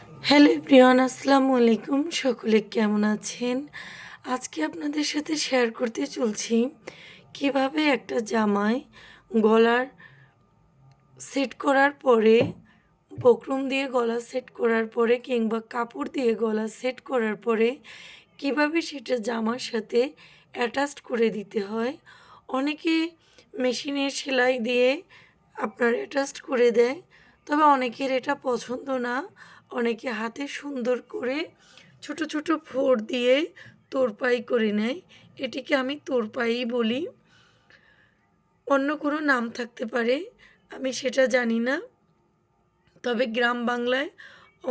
Hello everyone, আসসালামু আলাইকুম। সকলে কেমন আছেন? আজকে আপনাদের সাথে শেয়ার করতে চলছি কিভাবে একটা জামায় গলার সেট করার পরে, বকরম দিয়ে গলা সেট করার পরে কিংবা কাপড় দিয়ে গলা সেট করার পরে কিভাবে সেটা জামার সাথে অ্যাটাচড করে দিতে হয়। অনেকে মেশিনের সেলাই দিয়ে আপনার অ্যাটাচড করে দেয়, তবে অনেকের এটা পছন্দ না। অনেকে হাতে সুন্দর করে ছোট ছোট ফোড় দিয়ে তোরপাই করে নেয়। এটিকে আমি তোরপাই বলি, অন্য কোনো নাম থাকতে পারে, আমি সেটা জানি না। তবে গ্রাম বাংলায়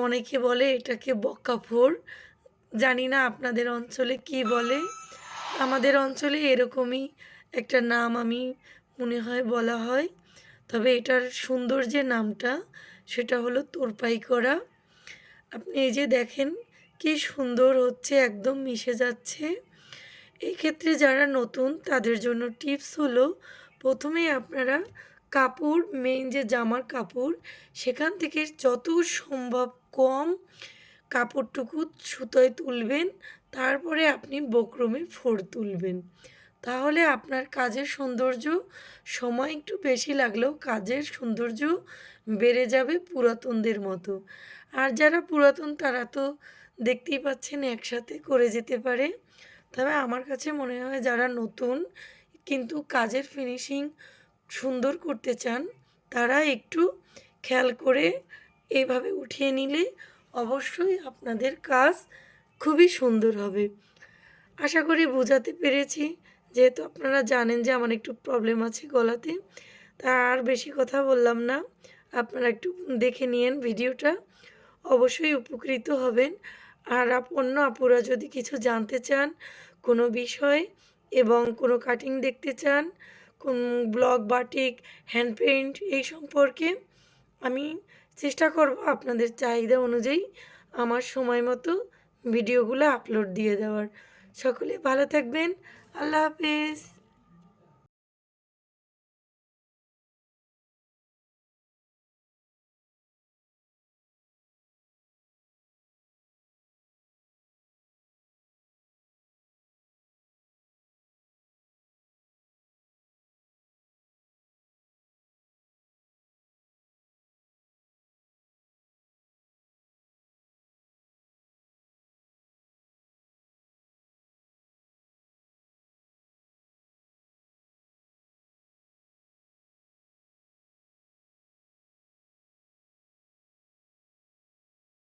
অনেকে বলে এটাকে বক্কাফোড়। জানি না আপনাদের অঞ্চলে কি বলে। আমাদের অঞ্চলে এরকমই একটা নাম আমি মনে হয় বলা হয়। তবে এটার সুন্দর যে নামটা সেটা হলো তোরপাই করা। আপনি এই যে দেখেন কি সুন্দর হচ্ছে, একদম মিশে যাচ্ছে। এই ক্ষেত্রে যারা নতুন তাদের জন্য টিপস হলো, প্রথমেই আপনারা কাপড়, মেইন যে জামার কাপড়, সেখান থেকে যত সম্ভব কম কাপড়টুকু সুতোয় তুলবেন। তারপরে আপনি বকরমে ফোড় তুলবেন। তাহলে আপনার কাজের সৌন্দর্য, সময় একটু বেশি লাগলেও কাজের সৌন্দর্য বেড়ে যাবে পুরাতনদের মতো। আর যারা পুরাতন তারা তো দেখতেই পাচ্ছেন একসাথে করে যেতে পারে। তবে আমার কাছে মনে হয় যারা নতুন কিন্তু কাজের ফিনিশিং সুন্দর করতে চান, তারা একটু খেয়াল করে এইভাবে উঠিয়ে নিলে অবশ্যই আপনাদের কাজ খুবই সুন্দর হবে। আশা করি বোঝাতে পেরেছি। যেহেতু আপনারা জানেন যে আমার একটু প্রবলেম আছে গলাতে, তা আর বেশি কথা বললাম না। আপনারা একটু দেখে নিয়েন ভিডিওটা, অবশ্যই উপকৃত হবেন। আর অন্য আপুরা যদি কিছু জানতে চান কোনো বিষয় এবং কোনো কাটিং দেখতে চান, কোন ব্লক, বাটিক, হ্যান্ড পেইন্ট এই সম্পর্কে, আমি চেষ্টা করব আপনাদের চাহিদা অনুযায়ী আমার সময় মতো ভিডিওগুলো আপলোড দিয়ে দেওয়ার। সকলে ভালো থাকবেন। আল্লাহ হাফেজ।